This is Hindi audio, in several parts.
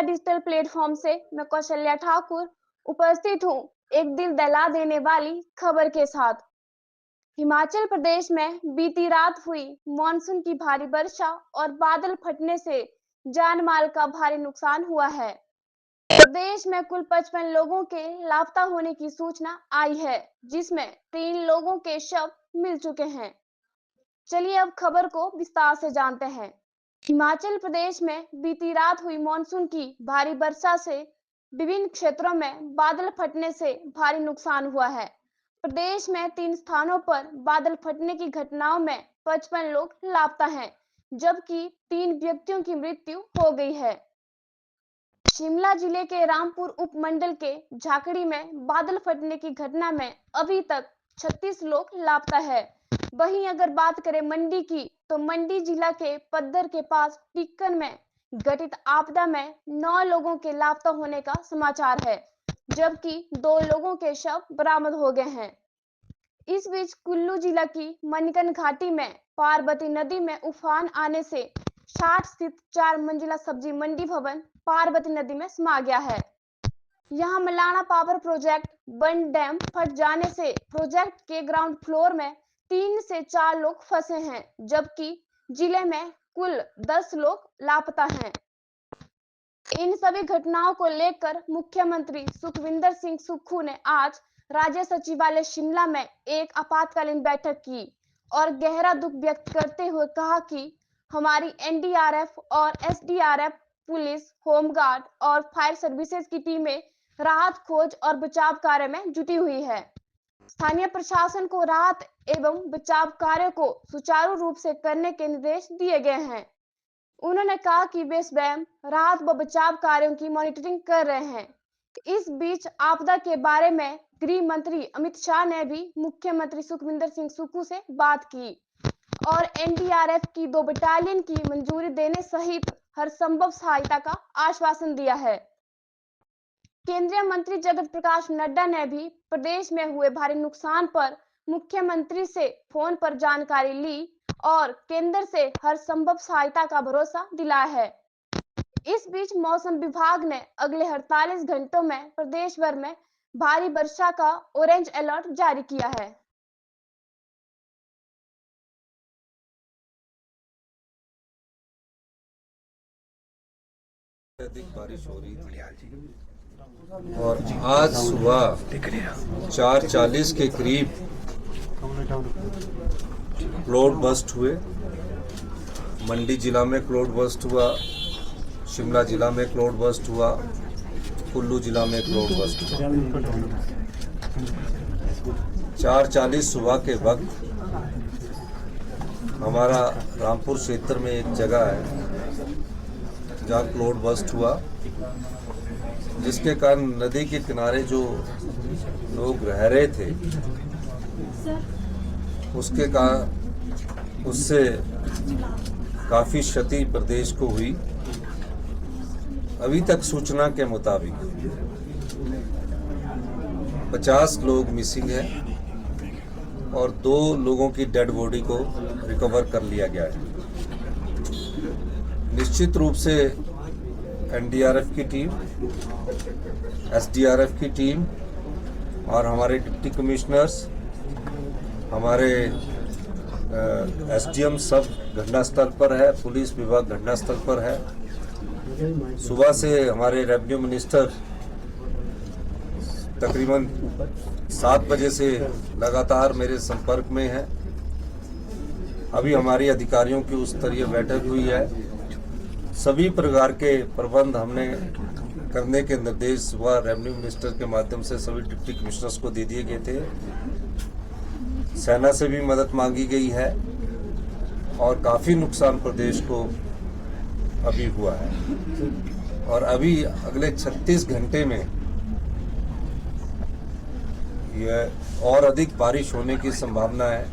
डिजिटल प्लेटफॉर्म से मैं कौशल्या ठाकुर उपस्थित हूँ एक दिल दहला देने वाली खबर के साथ। हिमाचल प्रदेश में बीती रात हुई मानसून की भारी वर्षा और बादल फटने से जान माल का भारी नुकसान हुआ है। प्रदेश में कुल 55 लोगों के लापता होने की सूचना आई है, जिसमें 3 लोगों के शव मिल चुके हैं। चलिए अब खबर को विस्तार से जानते हैं। हिमाचल प्रदेश में बीती रात हुई मानसून की भारी वर्षा से विभिन्न क्षेत्रों में बादल फटने से भारी नुकसान हुआ है। प्रदेश में 3 स्थानों पर बादल फटने की घटनाओं में 55 लोग लापता हैं, जबकि 3 व्यक्तियों की मृत्यु हो गई है। शिमला जिले के रामपुर उपमंडल के झाकड़ी में बादल फटने की घटना में अभी तक 36 लोग लापता है। वहीं अगर बात करें मंडी की, तो मंडी जिला के पद्दर के पास टिक्कन में घटित आपदा में 9 लोगों के लापता होने का समाचार है, जबकि 2 लोगों के शव बरामद हो गए हैं। इस बीच कुल्लू जिला की मणिकर्ण घाटी में पार्वती नदी में उफान आने से 60 स्थित 4 मंजिला सब्जी मंडी भवन पार्वती नदी में समा गया है। यहां मलाना पावर प्रोजेक्ट बंद डैम फट जाने से प्रोजेक्ट के ग्राउंड फ्लोर में 3 से 4 लोग फंसे हैं, जबकि जिले में कुल 10 लोग लापता हैं। इन सभी घटनाओं को लेकर मुख्यमंत्री सुखविंदर सिंह सुक्खू ने आज राज्य सचिवालय शिमला में एक आपातकालीन बैठक की और गहरा दुख व्यक्त करते हुए कहा कि हमारी एनडीआरएफ और एसडीआरएफ, पुलिस, होमगार्ड और फायर सर्विसेज की टीमें राहत खोज और बचाव कार्य में जुटी हुई है। स्थानीय प्रशासन को राहत एवं बचाव कार्य को सुचारू रूप से करने के निर्देश दिए गए हैं। उन्होंने कहा कि वे स्वयं राहत व बचाव कार्यों की मॉनिटरिंग कर रहे हैं। इस बीच आपदा के बारे में गृह मंत्री अमित शाह ने भी मुख्यमंत्री सुखविंदर सिंह सुक्खू से बात की और एनडीआरएफ की 2 बटालियन की मंजूरी देने सहित हर संभव सहायता का आश्वासन दिया है। केंद्रीय मंत्री जगत प्रकाश नड्डा ने भी प्रदेश में हुए भारी नुकसान पर मुख्यमंत्री से फोन पर जानकारी ली और केंद्र से हर संभव सहायता का भरोसा दिलाया है। इस बीच मौसम विभाग ने अगले 48 घंटों में प्रदेश भर में भारी वर्षा का ऑरेंज अलर्ट जारी किया है। अधिक बारिश हो रही थी और आज सुबह 4:40 के करीब क्लाउड बस्ट हुए। मंडी जिला में क्लाउड बस्ट हुआ, शिमला जिला में क्लाउड बस्ट हुआ, कुल्लू जिला में क्लाउड बस्ट हुआ। 4:40 सुबह के वक्त हमारा रामपुर क्षेत्र में एक जगह है जहाँ क्लाउड बस्ट हुआ, जिसके कारण नदी के किनारे जो लोग रह रहे थे उससे काफ़ी क्षति प्रदेश को हुई। अभी तक सूचना के मुताबिक 50 लोग मिसिंग हैं और 2 लोगों की डेड बॉडी को रिकवर कर लिया गया है। निश्चित रूप से एनडीआरएफ की टीम, एसडीआरएफ की टीम और हमारे डिप्टी कमिश्नर्स, हमारे एसडीएम सब घटनास्थल पर है, पुलिस विभाग घटनास्थल पर है। सुबह से हमारे रेवेन्यू मिनिस्टर तकरीबन 7 बजे से लगातार मेरे संपर्क में हैं। अभी हमारी अधिकारियों की उच्च स्तरीय बैठक हुई है। सभी प्रकार के प्रबंध हमने करने के निर्देश सुबह रेवेन्यू मिनिस्टर के माध्यम से सभी डिप्टी कमिश्नर्स को दे दिए गए थे। सेना से भी मदद मांगी गई है और काफ़ी नुकसान प्रदेश को अभी हुआ है और अभी अगले 36 घंटे में यह और अधिक बारिश होने की संभावना है।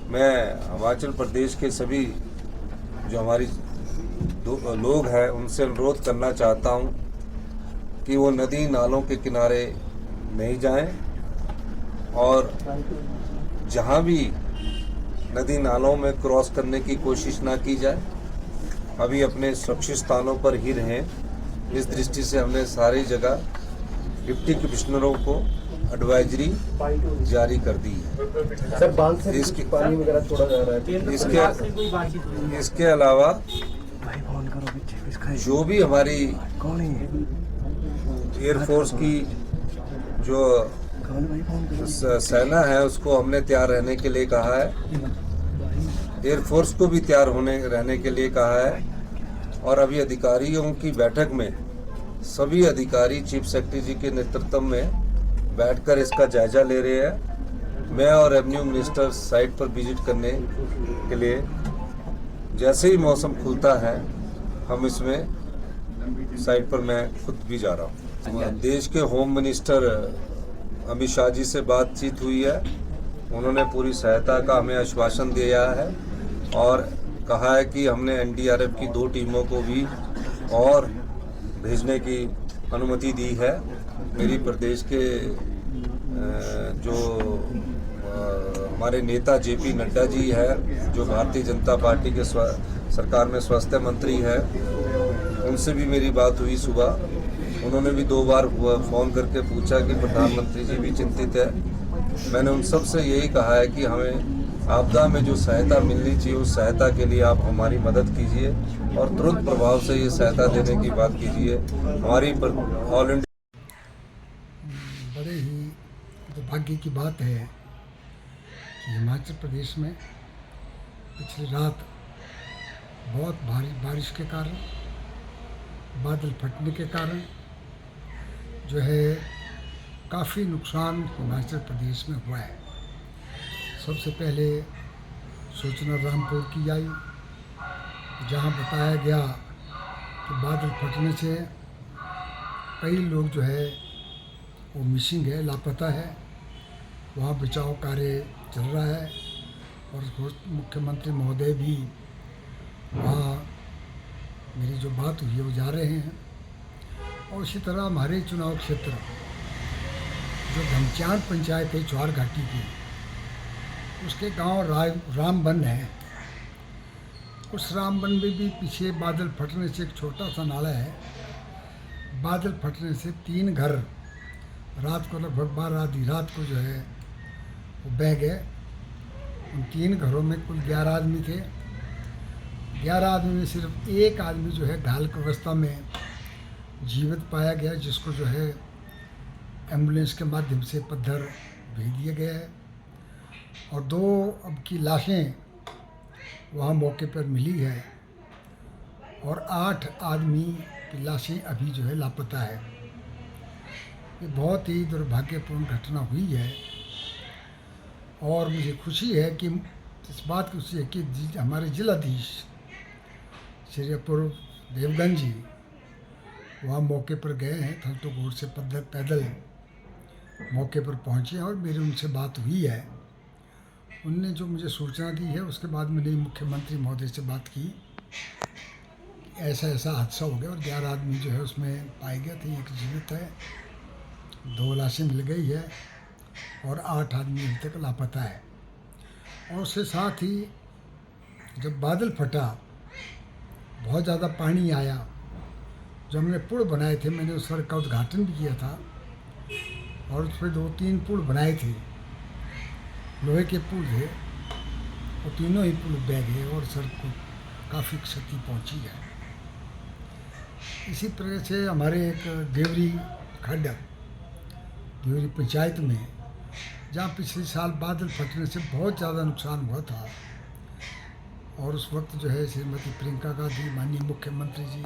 मैं हिमाचल प्रदेश के सभी जो हमारी लोग हैं उनसे अनुरोध करना चाहता हूं कि वो नदी नालों के किनारे नहीं जाएं और जहां भी नदी नालों में क्रॉस करने की कोशिश ना की जाए। अभी अपने सुरक्षित स्थानों पर ही रहें इस दृष्टि से हमने सारी जगह डिप्टी कमिश्नरों को एडवाइजरी जारी कर दी है। सर बांध से इसके पानी वगैरह छोड़ा जा रहा है। इसके अलावा जो भी हमारी एयरफोर्स की जो सेना है उसको हमने तैयार रहने के लिए कहा है, एयरफोर्स को भी तैयार रहने के लिए कहा है। और अभी अधिकारियों की बैठक में सभी अधिकारी चीफ सेक्रेटरी जी के नेतृत्व में बैठकर इसका जायजा ले रहे हैं। मैं और रेवेन्यू मिनिस्टर साइट पर विजिट करने के लिए, जैसे ही मौसम खुलता है हम इसमें साइट पर मैं खुद भी जा रहा हूँ। देश के होम मिनिस्टर अमित शाह जी से बातचीत हुई है, उन्होंने पूरी सहायता का हमें आश्वासन दिया है और कहा है कि हमने एनडीआरएफ की 2 टीमों को भी और भेजने की अनुमति दी है। मेरी प्रदेश के जो हमारे नेता जेपी नड्डा जी है, जो भारतीय जनता पार्टी के सरकार में स्वास्थ्य मंत्री है, उनसे भी मेरी बात हुई सुबह। उन्होंने भी 2 बार फ़ोन करके पूछा कि प्रधानमंत्री जी भी चिंतित है। मैंने उन सब से यही कहा है कि हमें आपदा में जो सहायता मिलनी चाहिए उस सहायता के लिए आप हमारी मदद कीजिए और तुरंत प्रभाव से ये सहायता देने की बात कीजिए। हमारी ऑल इंडिया बड़े ही दुर्भाग्य की बात है कि हिमाचल प्रदेश में पिछली रात बहुत भारी बारिश के कारण, बादल फटने के कारण जो है काफ़ी नुकसान हिमाचल प्रदेश में हुआ है। सबसे पहले सूचना रामपुर की आई, जहां बताया गया कि बादल फटने से कई लोग जो है वो मिसिंग है, लापता है। वहाँ बचाव कार्य चल रहा है और मुख्यमंत्री महोदय भी वहाँ मेरी जो बात हुई है वो जा रहे हैं। और इसी तरह हमारे चुनाव क्षेत्र जो घमचान पंचायत है चौहार घाटी की, उसके गांव रामबन है। उस रामबन में भी पीछे बादल फटने से एक छोटा सा नाला है, बादल फटने से 3 घर रात को लगभग 12 आधी रात को जो है वो बह गए। उन 3 घरों में कुल 11 आदमी थे। 11 आदमी में सिर्फ एक आदमी जो है घायल अवस्था में जीवित पाया गया, जिसको जो है एम्बुलेंस के माध्यम से पद्धर भेज दिया गया है। और 2 अब की लाशें वहाँ मौके पर मिली है और 8 आदमी की लाशें अभी जो है लापता है। ये बहुत ही दुर्भाग्यपूर्ण घटना हुई है और मुझे खुशी है कि इस बात की खुशी है कि हमारे जिलाधीश श्री अपूर्व देवगन जी वहाँ मौके पर गए हैं। थलतोगोड़ से पैदल मौके पर पहुँचे और मेरी उनसे बात हुई है। उनने जो मुझे सूचना दी है उसके बाद मैंने मुख्यमंत्री महोदय से बात की, ऐसा ऐसा हादसा हो गया और 11 आदमी जो है उसमें पाए गए थे। एक जीवित है, 2 लाशें मिल गई है और 8 आदमी अभी तक लापता है। और उसके साथ ही जब बादल फटा, बहुत ज़्यादा पानी आया, जो हमने पुल बनाए थे, मैंने उस सड़क का उद्घाटन भी किया था और उस पर 2-3 पुल बनाए थे, लोहे के पुल थे, और तीनों ही पुल बह गए और सड़क को काफ़ी क्षति पहुंची है। इसी तरह से हमारे एक देवरी खड्डा, देवरी पंचायत में, जहाँ पिछले साल बादल फटने से बहुत ज़्यादा नुकसान हुआ था और उस वक्त जो है श्रीमती प्रियंका गांधी, माननीय मुख्यमंत्री जी,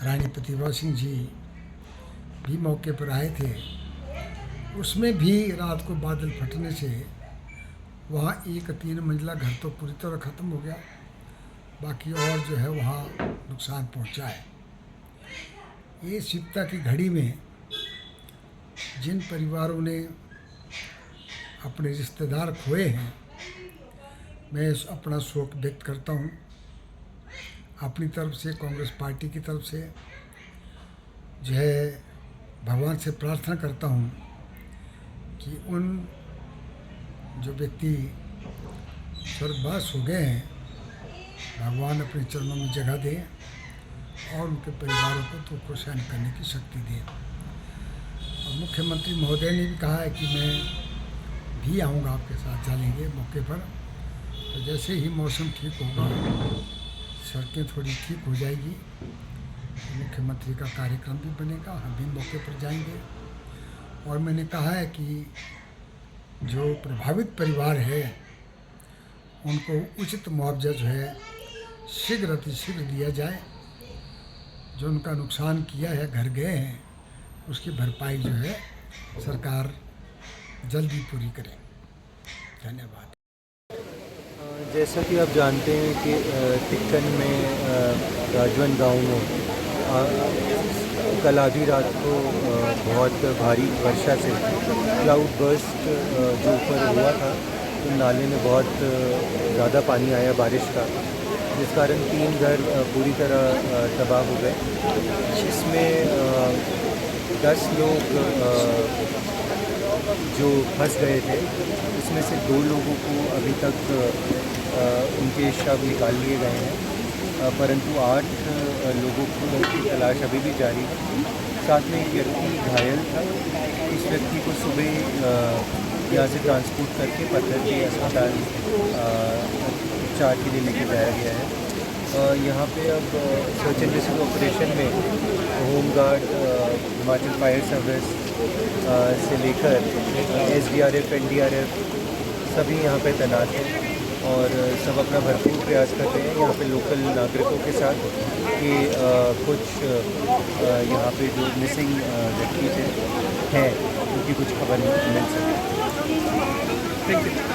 रानी प्रतिभा सिंह जी भी मौके पर आए थे। उसमें भी रात को बादल फटने से वहाँ 1-3 मंजिला घर तो पूरी तरह ख़त्म हो गया, बाकी और जो है वहाँ नुकसान पहुँचा है। ये शिवता की घड़ी में जिन परिवारों ने अपने रिश्तेदार खोए हैं, मैं अपना शोक व्यक्त करता हूँ। अपनी तरफ से, कांग्रेस पार्टी की तरफ से जो है भगवान से प्रार्थना करता हूँ कि उन जो व्यक्ति स्वर्गवास हो गए हैं, भगवान अपने चरणों में जगह दें और उनके परिवारों को दुख को सहन करने की शक्ति दे। और मुख्यमंत्री महोदय ने भी कहा है कि मैं भी आऊँगा, आपके साथ चलेंगे मौके पर। तो जैसे ही मौसम ठीक होगा, सड़कें थोड़ी ठीक हो जाएगी, तो मुख्यमंत्री का कार्यक्रम भी बनेगा, हम भी मौके पर जाएंगे। और मैंने कहा है कि जो प्रभावित परिवार है उनको उचित मुआवजा जो है शीघ्र अतिशीघ्र दिया जाए। जो उनका नुकसान किया है, घर गए हैं, उसकी भरपाई जो है सरकार जल्दी पूरी करे। धन्यवाद। जैसा कि आप जानते हैं कि टिक्कन में राजवन गांव में कल आधी रात को बहुत भारी वर्षा से क्लाउड बर्स्ट जो ऊपर हुआ था, तो नाले में बहुत ज़्यादा पानी आया बारिश का, जिस कारण 3 घर पूरी तरह तबाह हो गए। इसमें 10 लोग जो फंस गए थे, इसमें से 2 लोगों को अभी तक उनके शव निकाल लिए गए हैं, परंतु 8 लोगों की तलाश अभी भी जारी है। साथ में एक व्यक्ति घायल था। इस व्यक्ति को सुबह यहाँ से ट्रांसपोर्ट करके पत्थरडी अस्पताल उपचार के लिए लेके जाया गया है। यहाँ पे अब सर्च एंड रेस्क्यू ऑपरेशन में होमगार्ड, हिमाचल फायर सर्विस से लेकर SDRF, NDRF सभी यहाँ पे तैनात हैं और सब अपना भरपूर प्रयास कर रहे हैं यहाँ पे लोकल नागरिकों के साथ कि कुछ यहाँ पे जो मिसिंग व्यक्ति हैं उनकी कुछ खबर मिल सके। Thank you.